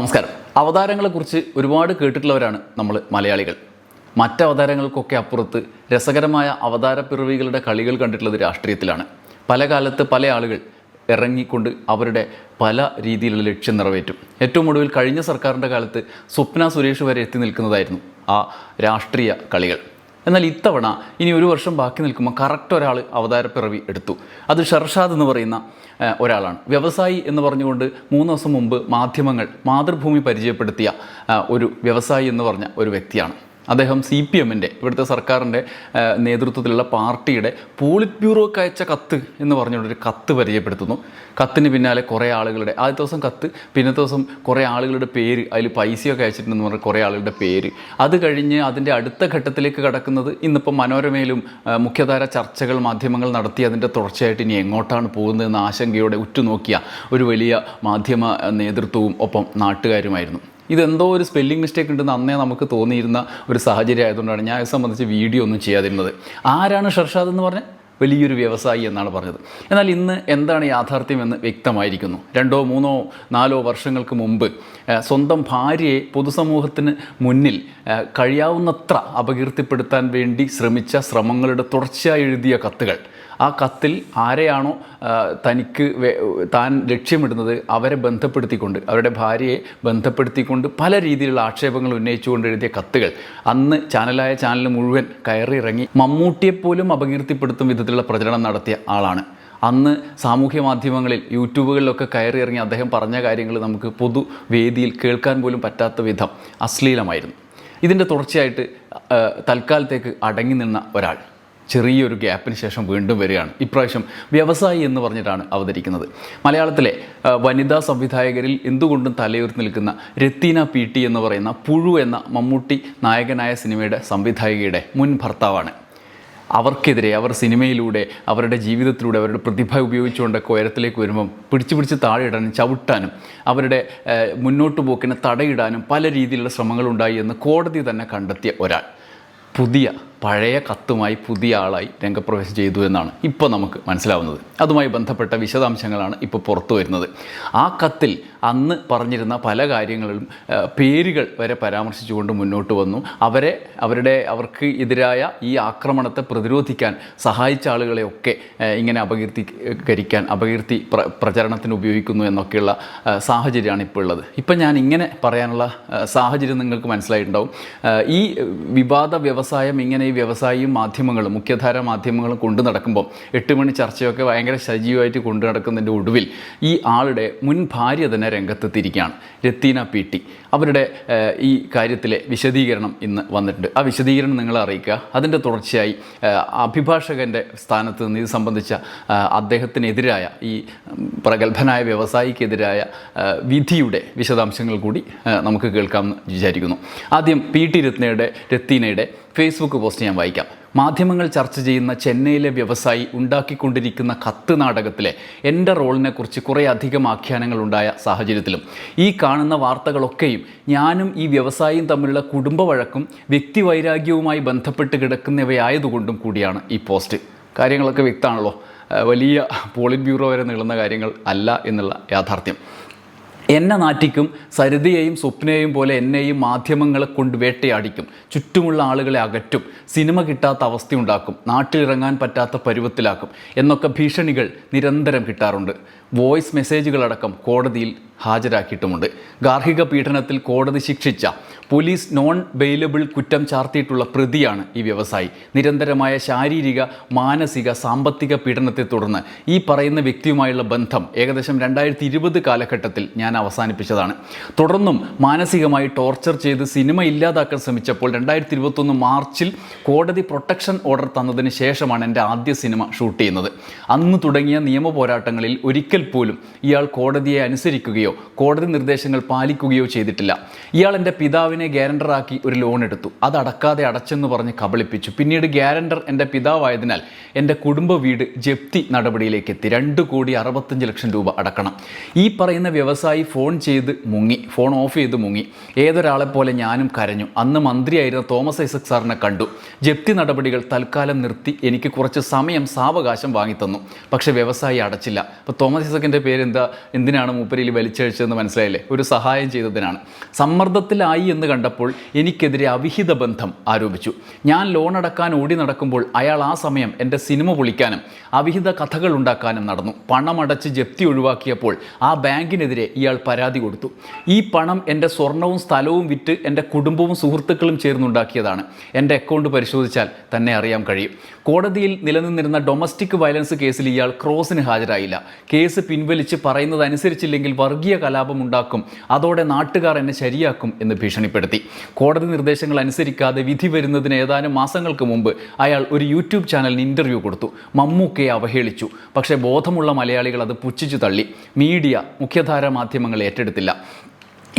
നമസ്കാരം. അവതാരങ്ങളെക്കുറിച്ച് ഒരുപാട് കേട്ടിട്ടുള്ളവരാണ് നമ്മൾ മലയാളികൾ. മറ്റ് അവതാരങ്ങൾക്കൊക്കെ അപ്പുറത്ത് രസകരമായ അവതാരപ്പിറവികളുടെ കളികൾ കണ്ടിട്ടുള്ളത് രാഷ്ട്രീയത്തിലാണ്. പല കാലത്ത് പല ആളുകൾ ഇറങ്ങിക്കൊണ്ട് അവരുടെ പല രീതിയിലുള്ള ലക്ഷ്യം നിറവേറ്റും. ഏറ്റവും ഒടുവിൽ കഴിഞ്ഞ സർക്കാരിൻ്റെ കാലത്ത് സ്വപ്ന സുരേഷ് വരെ എത്തി നിൽക്കുന്നതായിരുന്നു ആ രാഷ്ട്രീയ കളികൾ. എന്നാൽ ഇത്തവണ ഇനി ഒരു വർഷം ബാക്കി നിൽക്കുമ്പോൾ കറക്റ്റ് ഒരാൾ അവതാരപ്പിറവി എടുത്തു. അത് ഷർഷാദ് എന്ന് പറയുന്ന ഒരാളാണ്. വ്യവസായി എന്ന് പറഞ്ഞുകൊണ്ട് 3 ദിവസം മുമ്പ് മാധ്യമങ്ങൾ മാതൃഭൂമി പരിചയപ്പെടുത്തിയ ഒരു വ്യവസായി എന്ന് പറഞ്ഞ ഒരു വ്യക്തിയാണ്. അദ്ദേഹം CPM-ൻ്റെ ഇവിടുത്തെ സർക്കാരിൻ്റെ നേതൃത്വത്തിലുള്ള പാർട്ടിയുടെ പോളിറ്റ് ബ്യൂറോക്ക് അയച്ച കത്ത് എന്ന് പറഞ്ഞുകൊണ്ടൊരു കത്ത് പരിചയപ്പെടുത്തുന്നു. കത്തിന് പിന്നാലെ കുറേ ആളുകളുടെ ആദ്യത്തെ ദിവസം കത്ത്, പിന്നത്തെ ദിവസം കുറേ ആളുകളുടെ പേര്, അതിൽ പൈസയൊക്കെ അയച്ചിട്ടുണ്ടെന്ന് പറഞ്ഞ കുറേ ആളുകളുടെ പേര്. അത് കഴിഞ്ഞ് അതിൻ്റെ അടുത്ത ഘട്ടത്തിലേക്ക് കടക്കുന്നത് ഇന്നിപ്പോൾ മനോരമയിലും മുഖ്യധാര ചർച്ചകൾ മാധ്യമങ്ങൾ നടത്തി അതിൻ്റെ തുടർച്ചയായിട്ട് ഇനി എങ്ങോട്ടാണ് പോകുന്നതെന്ന് ആശങ്കയോടെ ഉറ്റുനോക്കിയ ഒരു വലിയ മാധ്യമ നേതൃത്വവും ഒപ്പം നാട്ടുകാരുമായിരുന്നു. ഇതെന്തോ ഒരു സ്പെല്ലിംഗ് മിസ്റ്റേക്ക് ഉണ്ടെന്ന് അന്നേ നമുക്ക് തോന്നിയിരുന്ന ഒരു സാഹചര്യം ആയതുകൊണ്ടാണ് ഞാൻ ഇത് സംബന്ധിച്ച് വീഡിയോ ഒന്നും ചെയ്യാതിരുന്നത്. ആരാണ് ഷർഷാദ് എന്ന് പറഞ്ഞാൽ വലിയൊരു വ്യവസായി എന്നാണ് പറഞ്ഞത്. എന്നാൽ ഇന്ന് എന്താണ് യാഥാർത്ഥ്യമെന്ന് വ്യക്തമായിരിക്കുന്നു. 2, 3, 4 വർഷങ്ങൾക്ക് മുമ്പ് സ്വന്തം ഭാര്യയെ പൊതുസമൂഹത്തിന് മുന്നിൽ കഴിയാവുന്നത്ര അപകീർത്തിപ്പെടുത്താൻ വേണ്ടി ശ്രമിച്ച ശ്രമങ്ങളുടെ തുടർച്ചയായി എഴുതിയ കത്തുകൾ, ആ കത്തിൽ ആരെയാണോ താൻ ലക്ഷ്യമിടുന്നത് അവരെ ബന്ധപ്പെടുത്തിക്കൊണ്ട്, അവരുടെ ഭാര്യയെ ബന്ധപ്പെടുത്തിക്കൊണ്ട് പല രീതിയിലുള്ള ആക്ഷേപങ്ങൾ ഉന്നയിച്ചുകൊണ്ട് എഴുതിയ കത്തുകൾ അന്ന് ചാനൽ മുഴുവൻ കയറിയിറങ്ങി മമ്മൂട്ടിയെപ്പോലും അപകീർത്തിപ്പെടുത്തും വിധത്തിലുള്ള പ്രചരണം നടത്തിയ ആളാണ്. അന്ന് സാമൂഹ്യ മാധ്യമങ്ങളിൽ യൂട്യൂബുകളിലൊക്കെ കയറിയിറങ്ങി അദ്ദേഹം പറഞ്ഞ കാര്യങ്ങൾ നമുക്ക് പൊതുവേദിയിൽ കേൾക്കാൻ പോലും പറ്റാത്ത വിധം അശ്ലീലമായിരുന്നു. ഇതിൻ്റെ തുടർച്ചയായിട്ട് തൽക്കാലത്തേക്ക് അടങ്ങി നിന്ന ഒരാൾ ചെറിയൊരു ഗ്യാപ്പിന് ശേഷം വീണ്ടും വരികയാണ്. ഇപ്രാവശ്യം വ്യവസായി എന്ന് പറഞ്ഞിട്ടാണ് അവതരിക്കുന്നത്. മലയാളത്തിലെ വനിതാ സംവിധായകരിൽ എന്തുകൊണ്ടും തലയുയർത്തി നിൽക്കുന്ന രത്തീന PT എന്ന് പറയുന്ന പുഴു എന്ന മമ്മൂട്ടി നായകനായ സിനിമയുടെ സംവിധായികയുടെ മുൻ ഭർത്താവാണ്. അവർക്കെതിരെ അവർ സിനിമയിലൂടെ അവരുടെ ജീവിതത്തിലൂടെ അവരുടെ പ്രതിഭ ഉപയോഗിച്ചുകൊണ്ടൊക്കെ ഉയരത്തിലേക്ക് വരുമ്പം പിടിച്ച് താഴെയിടാനും ചവിട്ടാനും അവരുടെ മുന്നോട്ട് പോക്കിന് തടയിടാനും പല രീതിയിലുള്ള ശ്രമങ്ങളുണ്ടായി എന്ന് കോടതി തന്നെ കണ്ടെത്തിയ ഒരാൾ പഴയ കത്തുമായി പുതിയ ആളായി രംഗപ്രവേശം ചെയ്തു എന്നാണ് ഇപ്പോൾ നമുക്ക് മനസ്സിലാവുന്നത്. അതുമായി ബന്ധപ്പെട്ട വിശദാംശങ്ങളാണ് ഇപ്പോൾ പുറത്തു വരുന്നത്. ആ കത്തിൽ അന്ന് പറഞ്ഞിരുന്ന പല കാര്യങ്ങളിലും പേരുകൾ വരെ പരാമർശിച്ചുകൊണ്ട് മുന്നോട്ട് വന്നു. അവർക്ക് എതിരായ ഈ ആക്രമണത്തെ പ്രതിരോധിക്കാൻ സഹായിച്ച ആളുകളെയൊക്കെ ഇങ്ങനെ അപകീർത്തി പ്രചരണത്തിന് ഉപയോഗിക്കുന്നു എന്നൊക്കെയുള്ള സാഹചര്യമാണ് ഇപ്പോൾ ഉള്ളത്. ഇപ്പം ഞാൻ ഇങ്ങനെ പറയാനുള്ള സാഹചര്യം നിങ്ങൾക്ക് മനസ്സിലായിട്ടുണ്ടാവും. ഈ വിവാദ വ്യവസായം ഇങ്ങനെ വ്യവസായിയും മാധ്യമങ്ങളും മുഖ്യധാര മാധ്യമങ്ങളും കൊണ്ടു നടക്കുമ്പോൾ 8 മണി ചർച്ചയൊക്കെ ഭയങ്കര സജീവമായിട്ട് കൊണ്ടു നടക്കുന്നതിൻ്റെ ഒടുവിൽ ഈ ആളുടെ മുൻ ഭാര്യ തന്നെ രംഗത്തെത്തിയിരിക്കുകയാണ്. രത്തീന PT. അവരുടെ ഈ കാര്യത്തിലെ വിശദീകരണം ഇന്ന് വന്നിട്ടുണ്ട്. ആ വിശദീകരണം നിങ്ങളെ അറിയിക്കുക. അതിൻ്റെ തുടർച്ചയായി അഭിഭാഷകൻ്റെ സ്ഥാനത്ത് നിന്ന് ഇത് സംബന്ധിച്ച അദ്ദേഹത്തിനെതിരായ ഈ പ്രഗത്ഭനായ വ്യവസായിക്കെതിരായ വിധിയുടെ വിശദാംശങ്ങൾ കൂടി നമുക്ക് കേൾക്കാമെന്ന് വിചാരിക്കുന്നു. ആദ്യം PT രത്തീനയുടെ ഫേസ്ബുക്ക് പോസ്റ്റ് ഞാൻ വായിക്കാം. മാധ്യമങ്ങൾ ചർച്ച ചെയ്യുന്ന ചെന്നൈയിലെ വ്യവസായി ഉണ്ടാക്കിക്കൊണ്ടിരിക്കുന്ന കത്ത് നാടകത്തിലെ എൻ്റെ റോളിനെക്കുറിച്ച് കുറേ അധികം ആഖ്യാനങ്ങളുണ്ടായ സാഹചര്യത്തിലും ഈ കാണുന്ന വാർത്തകളൊക്കെയും ഞാനും ഈ വ്യവസായിയും തമ്മിലുള്ള കുടുംബ വഴക്കും വ്യക്തിവൈരാഗ്യവുമായി ബന്ധപ്പെട്ട് കിടക്കുന്നവയായതുകൊണ്ടും കൂടിയാണ് ഈ പോസ്റ്റ്. കാര്യങ്ങളൊക്കെ വ്യക്തമാണല്ലോ. വലിയ പോളിറ്റ് ബ്യൂറോ വരെ നീളുന്ന കാര്യങ്ങൾ അല്ല എന്നുള്ള യാഥാർത്ഥ്യം. എന്നെ നാറ്റിക്കും, സരിതയെയും സ്വപ്നയെയും പോലെ എന്നെയും മാധ്യമങ്ങളെ കൊണ്ട് വേട്ടയാടിക്കും, ചുറ്റുമുള്ള ആളുകളെ അകറ്റും, സിനിമ കിട്ടാത്ത അവസ്ഥയുണ്ടാക്കും, നാട്ടിലിറങ്ങാൻ പറ്റാത്ത പരുവത്തിലാക്കും എന്നൊക്കെ ഭീഷണികൾ നിരന്തരം കിട്ടാറുണ്ട്. വോയിസ് മെസ്സേജുകളടക്കം കോടതിയിൽ ഹാജരാക്കിയിട്ടുമുണ്ട്. ഗാർഹിക പീഡനത്തിൽ കോടതി ശിക്ഷിച്ച പോലീസ് നോൺ ബെയിലബിൾ കുറ്റം ചാർത്തിയിട്ടുള്ള പ്രതിയാണ് ഈ വ്യവസായി. നിരന്തരമായ ശാരീരിക, മാനസിക, സാമ്പത്തിക പീഡനത്തെ തുടർന്ന് ഈ പറയുന്ന വ്യക്തിയുമായുള്ള ബന്ധം ഏകദേശം 2020 കാലഘട്ടത്തിൽ ഞാൻ അവസാനിപ്പിച്ചതാണ്. തുടർന്നും മാനസികമായി ടോർച്ചർ ചെയ്ത് സിനിമ ഇല്ലാതാക്കാൻ ശ്രമിച്ചപ്പോൾ 2021 മാർച്ചിൽ കോടതി പ്രൊട്ടക്ഷൻ ഓർഡർ തന്നതിന് ശേഷമാണ് എൻ്റെ ആദ്യ സിനിമ ഷൂട്ട് ചെയ്യുന്നത്. അന്ന് തുടങ്ങിയ നിയമ പോരാട്ടങ്ങളിൽ ഒരിക്കൽ പോലും ഇയാൾ കോടതിയെ അനുസരിക്കുകയോ കോടതി നിർദ്ദേശങ്ങൾ പാലിക്കുകയോ ചെയ്തിട്ടില്ല. ഇയാൾ എൻ്റെ പിതാവിനെ ഗ്യാരണ്ടറാക്കി ഒരു ലോൺ എടുത്തു. അത് അടക്കാതെ അടച്ചെന്ന് പറഞ്ഞ് കബളിപ്പിച്ചു. പിന്നീട് ഗ്യാരണ്ടർ എൻ്റെ പിതാവായതിനാൽ എൻ്റെ കുടുംബ വീട് ജപ്തി നടപടിയിലേക്ക് എത്തി. 2,65,00,000 രൂപ അടക്കണം. ഈ പറയുന്ന വ്യവസായി ഫോൺ ഓഫ് ചെയ്ത് മുങ്ങി. ഏതൊരാളെപ്പോലെ ഞാനും കരഞ്ഞു. അന്ന് മന്ത്രിയായിരുന്ന തോമസ് ഐസക് സാറിനെ കണ്ടു. ജപ്തി നടപടികൾ തൽക്കാലം നിർത്തി എനിക്ക് കുറച്ച് സമയം സാവകാശം വാങ്ങിത്തന്നു. പക്ഷേ വ്യവസായി അടച്ചില്ല. അപ്പോൾ തോമസ് ഐസക്കിൻ്റെ പേര് എന്തിനാണ് മൂപ്പരിൽ വലിച്ചഴിച്ചതെന്ന് മനസ്സിലായില്ലേ? ഒരു സഹായം ചെയ്തതിനാണ്. സമ്മർദ്ദത്തിലായി എന്ന് കണ്ടപ്പോൾ എനിക്കെതിരെ അവിഹിത ബന്ധം ആരോപിച്ചു. ഞാൻ ലോൺ അടക്കാൻ ഓടി നടക്കുമ്പോൾ അയാൾ ആ സമയം എൻ്റെ സിനിമ പൊളിക്കാനും അവിഹിത കഥകൾ ഉണ്ടാക്കാനും നടന്നു. പണമടച്ച് ജപ്തി ഒഴിവാക്കിയപ്പോൾ ആ ബാങ്കിനെതിരെ ഇയാൾ പരാതി കൊടുത്തു. ഈ പണം എൻ്റെ സ്വർണവും സ്ഥലവും വിറ്റ് എൻ്റെ കുടുംബവും സുഹൃത്തുക്കളും ചേർന്നുണ്ടാക്കിയതാണ്. എൻ്റെ അക്കൗണ്ട് പരിശോധിച്ചാൽ തന്നെ അറിയാൻ കഴിയും. കോടതിയിൽ നിലനിന്നിരുന്ന ഡൊമസ്റ്റിക് വയലൻസ് കേസിൽ ഇയാൾ ക്രോസിന് ഹാജരായില്ല. കേസ് പിൻവലിച്ച് പറയുന്നതനുസരിച്ചില്ലെങ്കിൽ വർഗീയ കലാപം ഉണ്ടാക്കും, അതോടെ നാട്ടുകാർ എന്നെ ശരിയാക്കും എന്ന് ഭീഷണിപ്പെടുത്തി. കോടതി നിർദ്ദേശങ്ങൾ അനുസരിക്കാതെ വിധി വരുന്നതിന് ഏതാനും മാസങ്ങൾക്ക് മുമ്പ് അയാൾ ഒരു യൂട്യൂബ് ചാനലിന് ഇൻ്റർവ്യൂ കൊടുത്തു. മമ്മൂക്കയെ അവഹേളിച്ചു. പക്ഷേ ബോധമുള്ള മലയാളികൾ അത് പുച്ഛിച്ചു തള്ളി. മീഡിയ, മുഖ്യധാരാ മാധ്യമങ്ങൾ ഏറ്റെടുത്തില്ല.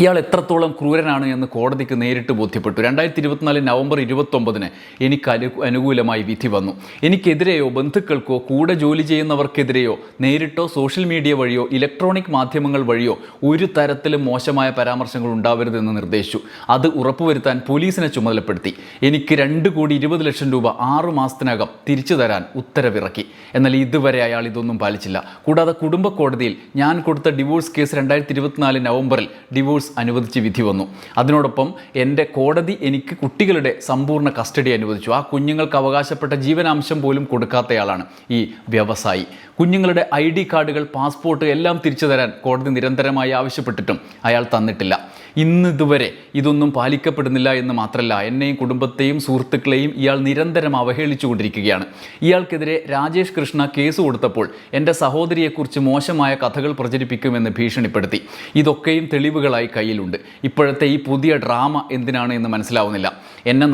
ഇയാൾ എത്രത്തോളം ക്രൂരനാണ് എന്ന് കോടതിക്ക് നേരിട്ട് ബോധ്യപ്പെട്ടു. 2024 നവംബർ 29 എനിക്ക് അനുകൂലമായി വിധി വന്നു. എനിക്കെതിരെയോ ബന്ധുക്കൾക്കോ കൂടെ ജോലി ചെയ്യുന്നവർക്കെതിരെയോ നേരിട്ടോ സോഷ്യൽ മീഡിയ വഴിയോ ഇലക്ട്രോണിക് മാധ്യമങ്ങൾ വഴിയോ ഒരു തരത്തിലും മോശമായ പരാമർശങ്ങൾ ഉണ്ടാവരുതെന്ന് നിർദ്ദേശിച്ചു. അത് ഉറപ്പുവരുത്താൻ പോലീസിനെ ചുമതലപ്പെടുത്തി. എനിക്ക് 2,20,00,000 രൂപ 6 മാസത്തിനകം തിരിച്ചു തരാൻ ഉത്തരവിറക്കി. എന്നാൽ ഇതുവരെ അയാൾ ഇതൊന്നും പാലിച്ചില്ല. കൂടാതെ കുടുംബ കോടതിയിൽ ഞാൻ കൊടുത്ത ഡിവോഴ്സ് കേസ് 2024 നവംബറിൽ ഡിവോഴ്സ് അനുവദിച്ച് വിധി വന്നു. അതിനോടൊപ്പം എൻ്റെ കോടതി എനിക്ക് കുട്ടികളുടെ സമ്പൂർണ്ണ കസ്റ്റഡി അനുവദിച്ചു. ആ കുഞ്ഞുങ്ങൾക്ക് അവകാശപ്പെട്ട ജീവനാംശം പോലും കൊടുക്കാത്തയാളാണ് ഈ വ്യവസായി. കുഞ്ഞുങ്ങളുടെ ID കാർഡുകൾ, പാസ്പോർട്ട് എല്ലാം തിരിച്ചു തരാൻ കോടതി നിരന്തരമായി ആവശ്യപ്പെട്ടിട്ടും അയാൾ തന്നിട്ടില്ല. ഇതുവരെ ഇതൊന്നും പാലിക്കപ്പെടുന്നില്ല എന്ന് മാത്രമല്ല, എന്നെയും കുടുംബത്തെയും സുഹൃത്തുക്കളെയും ഇയാൾ നിരന്തരം അവഹേളിച്ചു കൊണ്ടിരിക്കുകയാണ്. ഇയാൾക്കെതിരെ രാജേഷ് കൃഷ്ണ കേസ് കൊടുത്തപ്പോൾ എൻ്റെ സഹോദരിയെക്കുറിച്ച് മോശമായ കഥകൾ പ്രചരിപ്പിക്കുമെന്ന് ഭീഷണിപ്പെടുത്തി. ഇതൊക്കെയും തെളിവുകളായി കയ്യിലുണ്ട്. ഇപ്പോഴത്തെ ഈ പുതിയ ഡ്രാമ എന്തിനാണ് എന്ന് മനസ്സിലാവുന്നില്ല. എന്നെ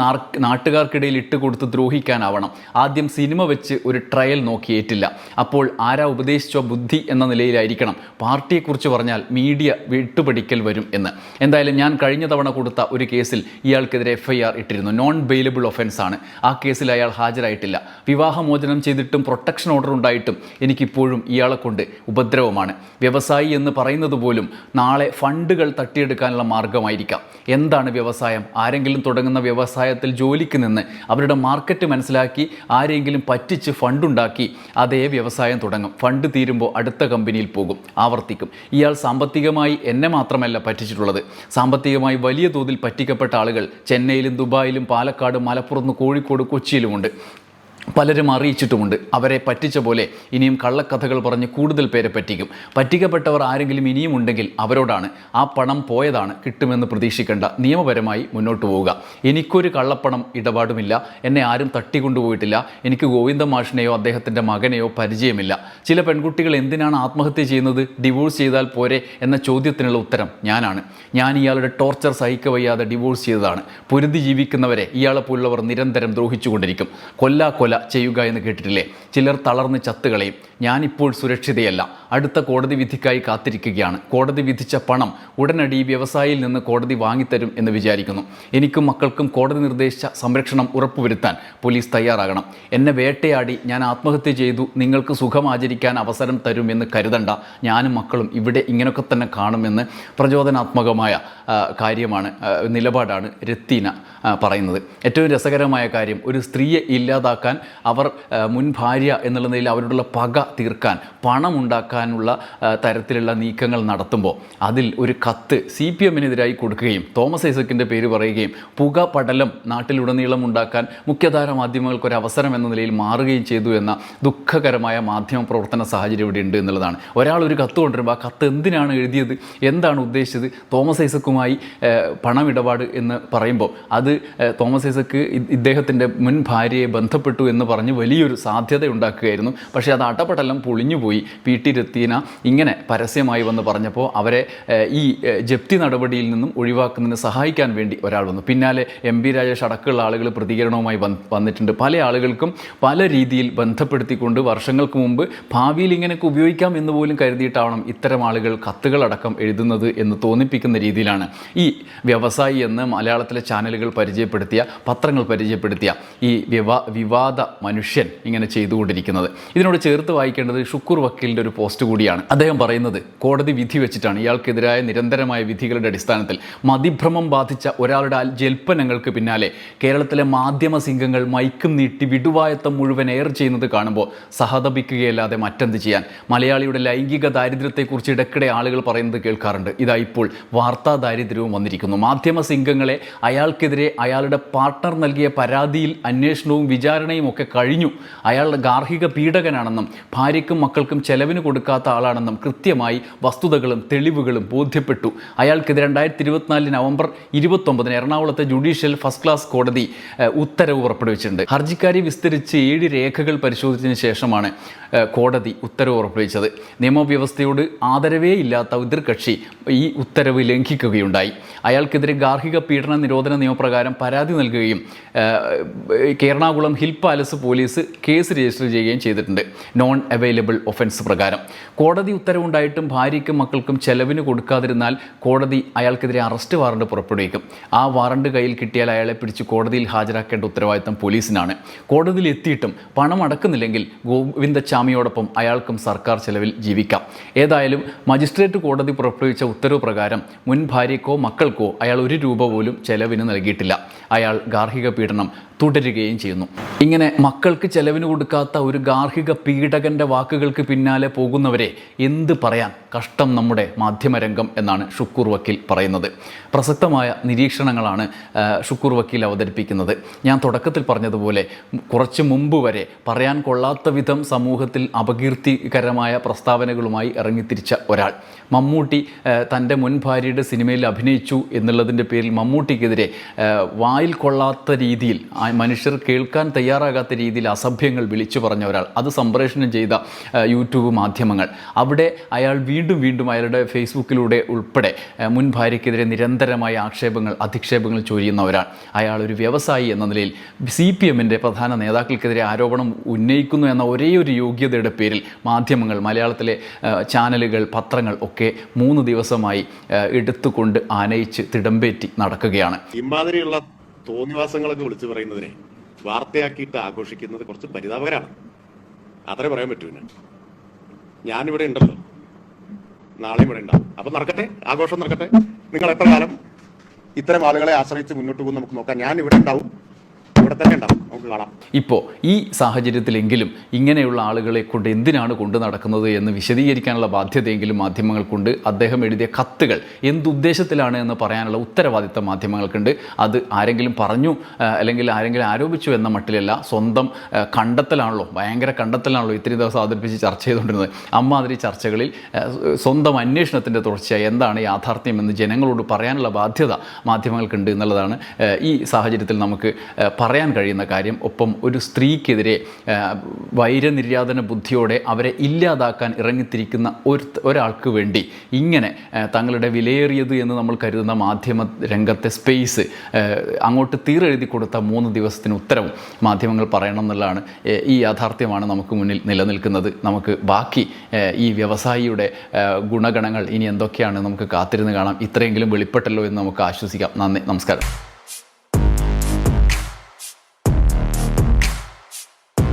നാട്ടുകാർക്കിടയിൽ ഇട്ടുകൊടുത്ത് ദ്രോഹിക്കാനാവണം. ആദ്യം സിനിമ വെച്ച് ഒരു ട്രയൽ നോക്കിയേറ്റില്ല. അപ്പോൾ ആരാ ഉപദേശിച്ചോ ബുദ്ധി എന്ന നിലയിലായിരിക്കണം പാർട്ടിയെക്കുറിച്ച് പറഞ്ഞാൽ മീഡിയ വിട്ടുപടിക്കൽ വരും എന്ന്. എന്തായാലും ഞാൻ കഴിഞ്ഞ തവണ കൊടുത്ത ഒരു കേസിൽ ഇയാൾക്കെതിരെ FIR ഇട്ടിരുന്നു. നോൺ ബെയിലബിൾ ഒഫൻസ് ആണ്. ആ കേസിൽ അയാൾ ഹാജരായിട്ടില്ല. വിവാഹമോചനം ചെയ്തിട്ടും പ്രൊട്ടക്ഷൻ ഓർഡർ ഉണ്ടായിട്ടും എനിക്കിപ്പോഴും ഇയാളെ കൊണ്ട് ഉപദ്രവമാണ്. വ്യവസായി എന്ന് പറയുന്നത് പോലും നാളെ ഫണ്ടുകൾ തട്ടിയെടുക്കാനുള്ള മാർഗമായിരിക്കാം. എന്താണ് വ്യവസായം? ആരെങ്കിലും തുടങ്ങുന്ന വ്യവസായത്തിൽ ജോലിക്ക് നിന്ന് അവരുടെ മാർക്കറ്റ് മനസ്സിലാക്കി ആരെങ്കിലും പറ്റിച്ച് ഫണ്ടുണ്ടാക്കി അതേ വ്യവസായം തുടങ്ങും. ഫണ്ട് തീരുമ്പോൾ അടുത്ത കമ്പനിയിൽ പോകും, ആവർത്തിക്കും. ഇയാൾ സാമ്പത്തികമായി എന്നെ മാത്രമല്ല പറ്റിച്ചിട്ടുള്ളത്. സാമ്പത്തികമായി വലിയ തോതിൽ പറ്റിക്കപ്പെട്ട ആളുകൾ ചെന്നൈയിലും ദുബായിലും പാലക്കാട്, മലപ്പുറത്ത്, കോഴിക്കോട്, കൊച്ചിയിലുമുണ്ട്. പലരും അറിയിച്ചിട്ടുമുണ്ട്. അവരെ പറ്റിച്ച പോലെ ഇനിയും കള്ളക്കഥകൾ പറഞ്ഞ് കൂടുതൽ പേരെ പറ്റിക്കും. പറ്റിക്കപ്പെട്ടവർ ആരെങ്കിലും ഇനിയും ഉണ്ടെങ്കിൽ അവരോടാണ് ആ പണം പോയതാണ്, കിട്ടുമെന്ന് പ്രതീക്ഷിക്കേണ്ട. നിയമപരമായി മുന്നോട്ട് പോവുക. എനിക്കൊരു കള്ളപ്പണം ഇടപാടുമില്ല. എന്നെ ആരും തട്ടിക്കൊണ്ടുപോയിട്ടില്ല. എനിക്ക് ഗോവിന്ദ മാഷിനെയോ അദ്ദേഹത്തിൻ്റെ മകനെയോ പരിചയമില്ല. ചില പെൺകുട്ടികൾ എന്തിനാണ് ആത്മഹത്യ ചെയ്യുന്നത്? ഡിവോഴ്സ് ചെയ്താൽ പോരെ എന്ന ചോദ്യത്തിനുള്ള ഉത്തരം ഞാനാണ്. ഞാൻ ഇയാളുടെ ടോർച്ചർ സഹിക്കവയ്യാതെ ഡിവോഴ്സ് ചെയ്തതാണ്. പൊരുതി ജീവിക്കുന്നവരെ ഇയാളെപ്പോലുള്ളവർ നിരന്തരം ദ്രോഹിച്ചുകൊണ്ടിരിക്കും. കൊല ചെയ്യുക എന്ന് കേട്ടിട്ടില്ലേ? ചിലർ തളർന്ന് ചത്തുകളയും. ഞാനിപ്പോൾ സുരക്ഷിതയല്ല. അടുത്ത കോടതി വിധിക്കായി കാത്തിരിക്കുകയാണ്. കോടതി വിധിച്ച പണം ഉടനടി ഈ വ്യവസായിയിൽ നിന്ന് കോടതി വാങ്ങിത്തരും എന്ന് വിചാരിക്കുന്നു. എനിക്കും മക്കൾക്കും കോടതി നിർദ്ദേശിച്ച സംരക്ഷണം ഉറപ്പുവരുത്താൻ പോലീസ് തയ്യാറാകണം. എന്നെ വേട്ടയാടി ഞാൻ ആത്മഹത്യ ചെയ്തു, നിങ്ങൾക്ക് സുഖം ആചരിക്കാൻ അവസരം തരുമെന്ന് കരുതണ്ട. ഞാനും മക്കളും ഇവിടെ ഇങ്ങനെയൊക്കെ തന്നെ കാണുമെന്ന് പ്രചോദനാത്മകമായ കാര്യമാണ്, നിലപാടാണ് രത്തീന പറയുന്നത്. ഏറ്റവും രസകരമായ കാര്യം, ഒരു സ്ത്രീയെ ഇല്ലാതാക്കാൻ അവർ മുൻ ഭാര്യ എന്നുള്ള നിലയിൽ അവരോടുള്ള പക തീർക്കാൻ, പണം ഉണ്ടാക്കാനുള്ള തരത്തിലുള്ള നീക്കങ്ങൾ നടത്തുമ്പോൾ അതിൽ ഒരു കത്ത് CPM-നെതിരായി കൊടുക്കുകയും തോമസ് ഐസക്കിൻ്റെ പേര് പറയുകയും പുക പടലം നാട്ടിലുടനീളം ഉണ്ടാക്കാൻ മുഖ്യധാര മാധ്യമങ്ങൾക്കൊരു അവസരം എന്ന നിലയിൽ മാറുകയും ചെയ്തു എന്ന ദുഃഖകരമായ മാധ്യമ പ്രവർത്തന സാഹചര്യം ഇവിടെ ഉണ്ട് എന്നുള്ളതാണ്. ഒരാൾ ഒരു കത്ത് കൊണ്ടുവരുമ്പോൾ ആ കത്ത് എന്തിനാണ് എഴുതിയത്, എന്താണ് ഉദ്ദേശിച്ചത്? തോമസ് ഐസക്കുമായി പണമിടപാട് എന്ന് പറയുമ്പോൾ അത് തോമസ് ഐസക്ക് ഇദ്ദേഹത്തിൻ്റെ മുൻ ഭാര്യയെ ബന്ധപ്പെട്ടു എന്ന് പറഞ്ഞ് വലിയൊരു സാധ്യത ഉണ്ടാക്കുകയായിരുന്നു. പക്ഷേ അത് അടപടലം പൊളിഞ്ഞുപോയി. PT രത്തീന ഇങ്ങനെ പരസ്യമായി വന്ന് പറഞ്ഞപ്പോൾ അവരെ ഈ ജപ്തി നടപടിയിൽ നിന്നും ഒഴിവാക്കുന്നതിന് സഹായിക്കാൻ വേണ്ടി ഒരാൾ വന്നു. പിന്നാലെ MP രാജേഷ് അടക്കമുള്ള ആളുകൾ പ്രതികരണവുമായി വന്നിട്ടുണ്ട്. പല ആളുകൾക്കും പല രീതിയിൽ ബന്ധപ്പെടുത്തിക്കൊണ്ട് വർഷങ്ങൾക്ക് മുമ്പ് ഭാവിയിൽ ഇങ്ങനെയൊക്കെ ഉപയോഗിക്കാം എന്ന് പോലും കരുതിയിട്ടാവണം ഇത്തരം ആളുകൾ കത്തുകളടക്കം എഴുതുന്നത് എന്ന് തോന്നിപ്പിക്കുന്ന രീതിയിലാണ് ഈ വ്യവസായി എന്ന് മലയാളത്തിലെ ചാനലുകൾ പരിചയപ്പെടുത്തിയ, പത്രങ്ങൾ പരിചയപ്പെടുത്തിയ ഈ വിവാദ മനുഷ്യൻ ഇങ്ങനെ ചെയ്തുകൊണ്ടിരിക്കുന്നത്. ഇതിനോട് ചേർത്ത് വായിക്കേണ്ടത് ഷുക്കൂർ വക്കീലിൻ്റെ ഒരു പോസ്റ്റ് പോസ്റ്റ് കൂടിയാണ്. അദ്ദേഹം പറയുന്നത് കോടതി വിധി വെച്ചിട്ടാണ്, ഇയാൾക്കെതിരായ നിരന്തരമായ വിധികളുടെ അടിസ്ഥാനത്തിൽ മതിഭ്രമം ബാധിച്ച ഒരാളുടെ ജൽപ്പനങ്ങൾക്ക് പിന്നാലെ കേരളത്തിലെ മാധ്യമ സിംഗങ്ങൾ മൈക്കും നീട്ടി വിടുവായത്തം മുഴുവൻ എയർ ചെയ്യുന്നത് കാണുമ്പോൾ സഹതപിക്കുകയല്ലാതെ മറ്റെന്ത് ചെയ്യാൻ. മലയാളിയുടെ ലൈംഗിക ദാരിദ്ര്യത്തെക്കുറിച്ച് ഇടയ്ക്കിടെ ആളുകൾ പറയുന്നത് കേൾക്കാറുണ്ട്. ഇതാ ഇപ്പോൾ വാർത്താ ദാരിദ്ര്യവും വന്നിരിക്കുന്നു. മാധ്യമ സിംഗങ്ങളെ അയാൾക്കെതിരെ അയാളുടെ പാർട്ട്ണർ നൽകിയ പരാതിയിൽ അന്വേഷണവും വിചാരണയും ഒക്കെ കഴിഞ്ഞു. അയാളുടെ ഗാർഹിക പീഡകനാണെന്നും ഭാര്യയ്ക്കും മക്കൾക്കും ചെലവിന് കൊടുക്കാത്ത ആളാണെന്നും കൃത്യമായി വസ്തുതകളും തെളിവുകളും ബോധ്യപ്പെട്ടു. അയാൾക്കെതിരെ 2024 നവംബർ 29 എറണാകുളത്തെ ജുഡീഷ്യൽ ഫസ്റ്റ് ക്ലാസ് കോടതി ഉത്തരവ് പുറപ്പെടുവിച്ചിട്ടുണ്ട്. ഹർജിക്കാരി വിസ്തരിച്ച് 7 രേഖകൾ പരിശോധിച്ചതിന് ശേഷമാണ് കോടതി ഉത്തരവ് പുറപ്പെടുവിച്ചത്. നിയമവ്യവസ്ഥയോട് ആദരവേ ഇല്ലാത്ത എതിർകക്ഷി ഈ ഉത്തരവ് ലംഘിക്കുകയുണ്ടായി. അയാൾക്കെതിരെ ഗാർഹിക പീഡന നിരോധന നിയമപ്രകാരം പരാതി നൽകുകയും Ernakulam hill palace police case register ചെയ്യുകയും ചെയ്തിട്ടുണ്ട്. നോൺ അവൈലബിൾ ഒഫൻസ് പ്രകാരം. കോടതി ഉത്തരവുണ്ടായിട്ടും ഭാര്യയ്ക്കും മക്കൾക്കും ചെലവിന് കൊടുക്കാതിരുന്നാൽ കോടതി അയാൾക്കെതിരെ അറസ്റ്റ് വാറണ്ട് പുറപ്പെടുവിക്കും. ആ വാറണ്ട് കയ്യിൽ കിട്ടിയാൽ അയാളെ പിടിച്ച് കോടതിയിൽ ഹാജരാക്കേണ്ട ഉത്തരവാദിത്തം പോലീസിനാണ്. കോടതിയിൽ എത്തിയിട്ടും പണം അടക്കുന്നില്ലെങ്കിൽ ഗോവിന്ദച്ചാമിയോടൊപ്പം അയാൾക്കും സർക്കാർ ചെലവിൽ ജീവിക്കാം. ഏതായാലും മജിസ്ട്രേറ്റ് കോടതി പുറപ്പെടുവിച്ച ഉത്തരവ് പ്രകാരം മുൻ ഭാര്യയ്ക്കോ മക്കൾക്കോ അയാൾ 1 രൂപ പോലും ചെലവിന് നൽകിയിട്ടില്ല. അയാൾ ഗാർഹിക പീഡനം തുടരുകയും ചെയ്യുന്നു. ഇങ്ങനെ മക്കൾക്ക് ചെലവിന് കൊടുക്കാത്ത ഒരു ഗാർഹിക പീഡകൻ്റെ വാക്കുകൾക്ക് പിന്നാലെ പോകുന്നവരെ എന്ത് പറയാൻ. കഷ്ടം നമ്മുടെ മാധ്യമരംഗം എന്നാണ് ഷുക്കൂർ വക്കീൽ പറയുന്നത്. പ്രസക്തമായ നിരീക്ഷണങ്ങളാണ് ഷുക്കൂർ വക്കീൽ അവതരിപ്പിക്കുന്നത്. ഞാൻ തുടക്കത്തിൽ പറഞ്ഞതുപോലെ കുറച്ച് മുമ്പ് വരെ പറയാൻ കൊള്ളാത്ത വിധം സമൂഹത്തിൽ അപകീർത്തികരമായ പ്രസ്താവനകളുമായി ഇറങ്ങിത്തിരിച്ച ഒരാൾ. മമ്മൂട്ടി തൻ്റെ മുൻ ഭാര്യയുടെ സിനിമയിൽ അഭിനയിച്ചു എന്നുള്ളതിൻ്റെ പേരിൽ മമ്മൂട്ടിക്കെതിരെ വായിൽ കൊള്ളാത്ത രീതിയിൽ മനുഷ്യർ കേൾക്കാൻ തയ്യാറാകാത്ത രീതിയിൽ അസഭ്യങ്ങൾ വിളിച്ചു പറഞ്ഞ ഒരാൾ, അത് സംപ്രേഷണം ചെയ്ത യൂട്യൂബ് മാധ്യമങ്ങൾ, അവിടെ അയാൾ വീണ്ടും അയാളുടെ ഫേസ്ബുക്കിലൂടെ ഉൾപ്പെടെ മുൻ ഭാര്യയ്ക്കെതിരെ നിരന്തരമായ അധിക്ഷേപങ്ങൾ ചൊരിയുന്ന ഒരാൾ. അയാൾ ഒരു വ്യവസായി എന്ന നിലയിൽ CPMൻ്റെ പ്രധാന നേതാക്കൾക്കെതിരെ ആരോപണം ഉന്നയിക്കുന്നു എന്ന ഒരേ ഒരു യോഗ്യതയുടെ പേരിൽ മാധ്യമങ്ങൾ, മലയാളത്തിലെ ചാനലുകൾ, പത്രങ്ങൾ ഒക്കെ 3 ദിവസമായി എടുത്തുകൊണ്ട് ആനയിച്ച് തിടമ്പേറ്റി നടക്കുകയാണ്. ഇമാതിരിയുള്ള തോന്നിവാസങ്ങളൊക്കെ വിളിച്ചു പറയുന്നതിനെ വാർത്തയാക്കിയിട്ട് ആഘോഷിക്കുന്നത് കുറച്ച് പരിതാപകരമാണ്. അത്രേ പറയാൻ പറ്റൂ. ഞാനിവിടെ ഉണ്ടല്ലോ, നാളെയും ഇവിടെ ഉണ്ടാവും. അപ്പൊ നടക്കട്ടെ, ആഘോഷം നടക്കട്ടെ. നിങ്ങൾ എത്ര കാലം ഇത്തരം ആളുകളെ ആശ്രയിച്ച് മുന്നോട്ട് പോകും നമുക്ക് നോക്കാം. ഞാൻ ഇവിടെ ഉണ്ടാവും, ഇവിടെ തന്നെ ഉണ്ടാവും, നമുക്ക് കാണാം. ഇപ്പോൾ ഈ സാഹചര്യത്തിലെങ്കിലും ഇങ്ങനെയുള്ള ആളുകളെ കൊണ്ട് എന്തിനാണ് കൊണ്ടു നടക്കുന്നത് എന്ന് വിശദീകരിക്കാനുള്ള ബാധ്യതയെങ്കിലും മാധ്യമങ്ങൾക്കുണ്ട്. അദ്ദേഹം എഴുതിയ കത്തുകൾ എന്തുദ്ദേശത്തിലാണ് എന്ന് പറയാനുള്ള ഉത്തരവാദിത്തം മാധ്യമങ്ങൾക്കുണ്ട്. അത് ആരെങ്കിലും പറഞ്ഞു അല്ലെങ്കിൽ ആരെങ്കിലും ആരോപിച്ചു എന്ന മട്ടിലല്ല, സ്വന്തം കണ്ടെത്തലാണല്ലോ, ഭയങ്കര കണ്ടെത്തലാണല്ലോ ഇത്രയും ദിവസം അവതരിപ്പിച്ച് ചർച്ച ചെയ്തുകൊണ്ടിരുന്നത്. അമ്മാതിരി ചർച്ചകളിൽ സ്വന്തം അന്വേഷണത്തിൻ്റെ തുടർച്ചയായി എന്താണ് യാഥാർത്ഥ്യമെന്ന് ജനങ്ങളോട് പറയാനുള്ള ബാധ്യത മാധ്യമങ്ങൾക്കുണ്ട് എന്നുള്ളതാണ് ഈ സാഹചര്യത്തിൽ നമുക്ക് പറയാൻ കഴിയുന്ന കാര്യം. ഒപ്പം ഒരു സ്ത്രീക്കെതിരെ വൈരനിര്യാതന ബുദ്ധിയോടെ അവരെ ഇല്ലാതാക്കാൻ ഇറങ്ങിത്തിരിക്കുന്ന ഒരാൾക്ക് വേണ്ടി ഇങ്ങനെ തങ്ങളുടെ വിലയേറിയത് എന്ന് നമ്മൾ കരുതുന്ന മാധ്യമ രംഗത്തെ സ്പേസ് അങ്ങോട്ട് തീരെഴുതി കൊടുത്ത 3 ദിവസത്തിന് ഉത്തരവും മാധ്യമങ്ങൾ പറയണം എന്നുള്ളതാണ്. ഈ യാഥാർത്ഥ്യമാണ് നമുക്ക് മുന്നിൽ നിലനിൽക്കുന്നത്. നമുക്ക് ബാക്കി ഈ വ്യവസായിയുടെ ഗുണഗണങ്ങൾ ഇനി എന്തൊക്കെയാണ് നമുക്ക് കാത്തിരുന്ന് കാണാം. ഇത്രയെങ്കിലും വെളിപ്പെട്ടല്ലോ എന്ന് നമുക്ക് ആശ്വസിക്കാം. നന്ദി, നമസ്കാരം.